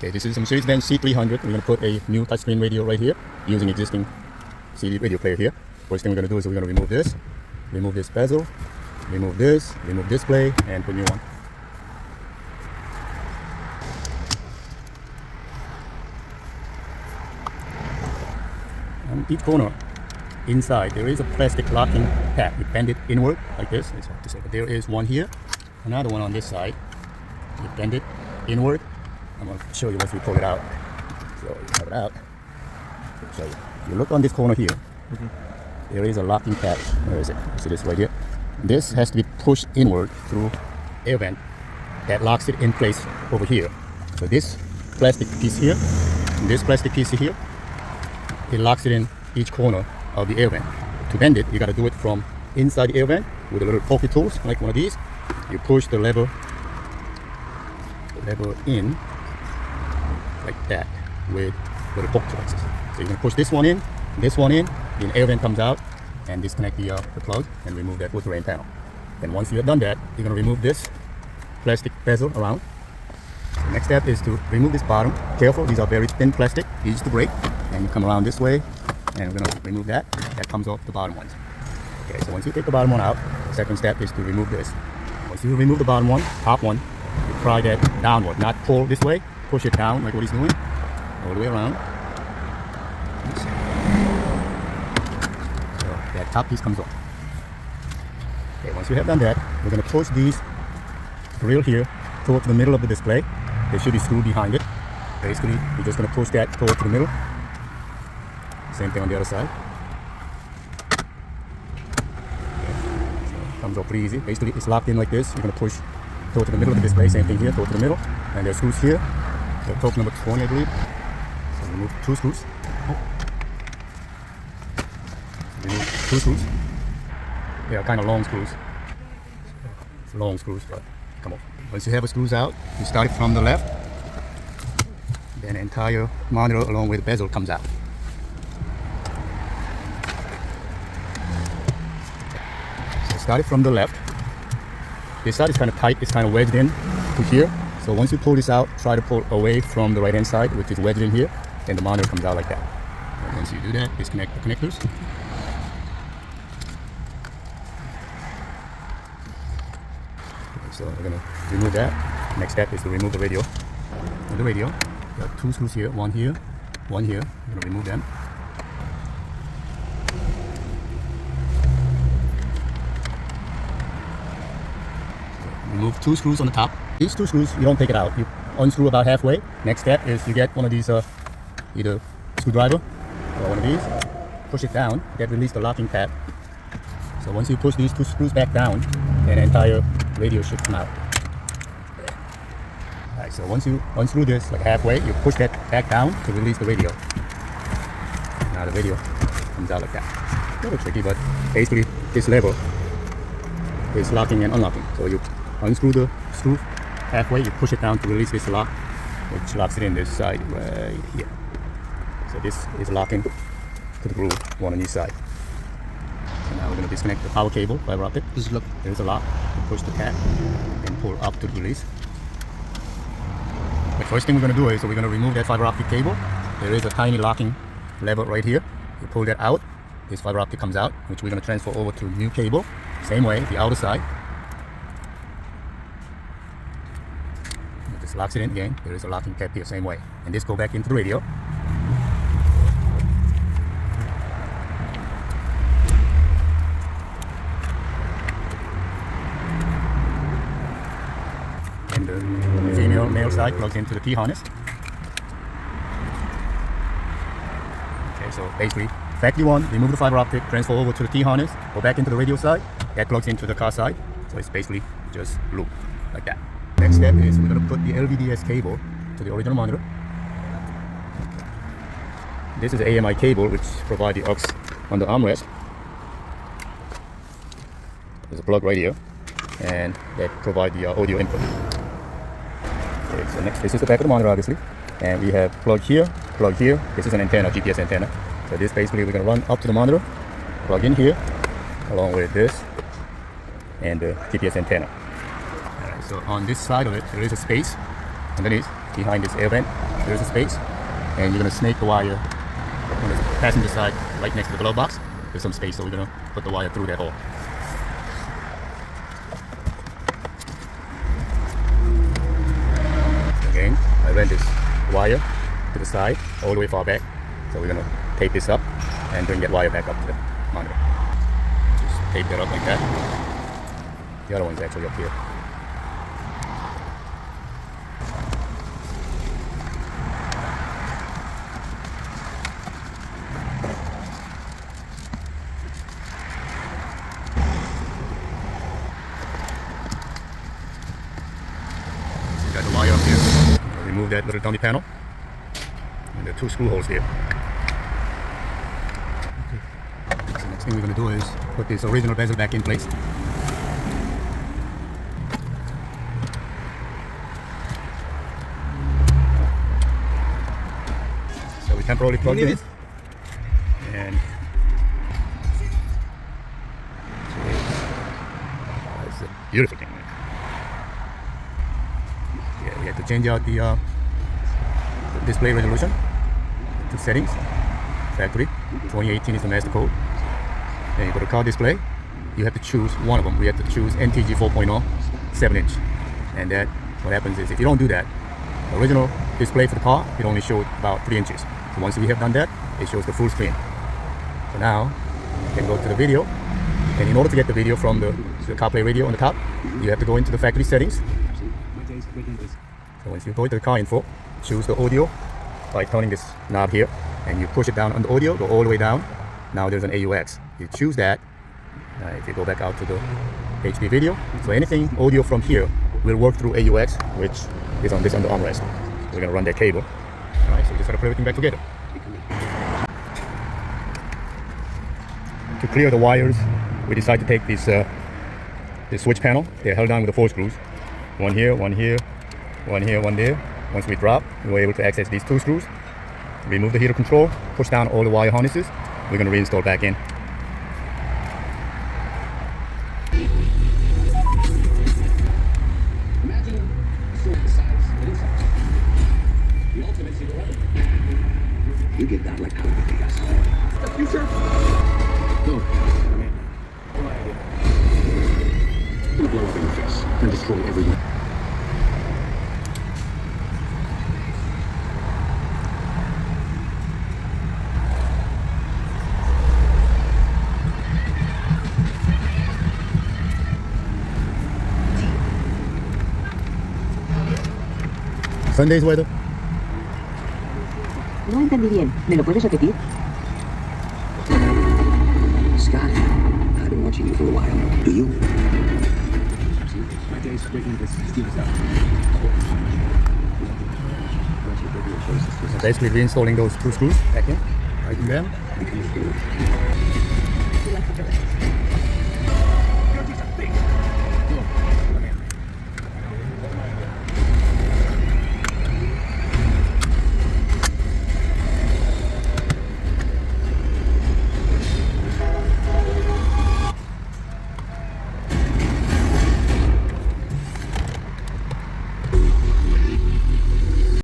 Okay, this is a Mercedes Benz C300. We're going to put a new touchscreen radio right here using existing CD radio player here. First thing we're going to do is we're going to remove this bezel, remove this play, and put new one. On each corner inside there is a plastic locking pad. You bend it inward like this. It's hard to say, but there is one here, another one on this side. You bend it inward. I'm going to show you once we pull it out. So you have it out. So you look on this corner here. There is a locking pad. Where is it? You see this right here? This has to be pushed inward through air vent that locks it in place over here. So this plastic piece here, and this plastic piece here, it locks it in each corner of the air vent. To bend it, you got to do it from inside the air vent with a little pocket tools like one of these. You push the lever in like that with little poke tools. So you're going to push this one in, the air vent comes out, and disconnect the plug and remove that water rain panel. And once you have done that, you're going to remove this plastic bezel around. The next step is to remove this bottom. Careful, these are very thin plastic, easy to break. And you come around this way, and we're going to remove that. That comes off the bottom ones. Okay, so once you take the bottom one out, the second step is to remove this. Once you remove the bottom one, top one, you pry that downward, not pull this way, push it down like what he's doing, all the way around. So that top piece comes off. Okay, once you have done that, we're going to push these grill here towards the middle of the display. There should be screw behind it. Basically, you're just going to push that towards the middle. Same thing on the other side. Okay, so comes off pretty easy. Basically, it's locked in like this. You're going to push towards the middle of the display. Same thing here, towards the middle. And there's screws here. So torque number 20, I believe. So remove two screws. Remove two screws. They are kind of long screws. It's long screws, but come on. Once you have the screws out, you start it from the left. Then the entire monitor along with the bezel comes out. So start it from the left. This side is kind of tight, it's kind of wedged in to here. So once you pull this out, try to pull away from the right hand side, which is wedged in here, and the monitor comes out like that. And once you do that, disconnect the connectors. Okay, so we're gonna remove that. Next step is to remove the radio. The radio, you have two screws here, one here, one here. I'm gonna remove them. Remove two screws on the top. These two screws, you don't take it out. You unscrew about halfway. Next step is you get one of these either screwdriver or one of these. Push it down. That release the locking pad. So once you push these two screws back down, then the entire radio should come out. Alright, so once you unscrew this like halfway, you push that back down to release the radio. Now the radio comes out like that. A little tricky, but basically this lever is locking and unlocking. So you unscrew the screw halfway, you push it down to release this lock, which locks it in this side right here. So this is locking to the groove, one on each side. So now we're going to disconnect the power cable, fiber optic. Look, there's a lock. You push the tab and pull up to release. The first thing we're going to do is we're going to remove that fiber optic cable. There is a tiny locking lever right here. You pull that out, this fiber optic comes out, which we're going to transfer over to new cable. Same way, the outer side. It just locks it in again. There is a locking tab here, same way. And this go back into the radio. And the female male side plugs into the T harness. Okay, so basically, factory one, remove the fiber optic, transfer over to the T harness, go back into the radio side. That plugs into the car side, so it's basically just loop like that. Next step is we're going to put the LVDS cable to the original monitor. This is the AMI cable which provides the aux on the armrest. There's a plug right here, and that provides the audio input. Okay, so next, this is the back of the monitor obviously, and we have plug here. This is an antenna, GPS antenna. So this basically we're going to run up to the monitor, plug in here, along with this and the GPS antenna. Alright, so on this side of it, there is a space underneath behind this air vent, there's a space, and you're gonna snake the wire on the passenger side, right next to the glove box. There's some space, so we're gonna put the wire through that hole. Again, I ran this wire to the side, all the way far back. So we're gonna tape this up and bring that wire back up to the monitor. Just tape that up like that. The other one's actually up here. So you got the wire up here. Remove that little dummy panel. And there are 2 screw holes there. Okay. So the next thing we're going to do is put this original bezel back in place. So we temporarily plug it in. And it's a beautiful thing. Yeah, we have to change out the display resolution to settings, factory, 2018 is the master code. Then you go to car display, you have to choose one of them. We have to choose NTG 4.0 7-inch, and that what happens is if you don't do that, the original display for the car, it only showed about 3 inches. So once we have done that, it shows the full screen. So now you can go to the video, and in order to get the video from the CarPlay radio on the top, you have to go into the factory settings. So once you go into the car info, choose the audio by turning this knob here, and you push it down on the audio, go all the way down. Now there's an AUX. You choose that. If you go back out to the HD video, so anything audio from here will work through AUX, which is on this under armrest. We're gonna run that cable. All right, so we just gotta put everything back together. To clear the wires, we decided to take this switch panel. They're held down with the 4 screws. One here, one here, one here, one there. Once we drop, we were able to access these 2 screws. Remove the heater control, push down all the wire harnesses. We're going to reinstall back in. You get that like the future? No. You'll blow up in your face and destroy everyone. Sunday's weather. No entendí bien. ¿Me lo puedes repetir? Scott, I've been watching you for a while. Do you? My day's breaking this steel stuff. Basically reinstalling those 2 screws back in, right in there.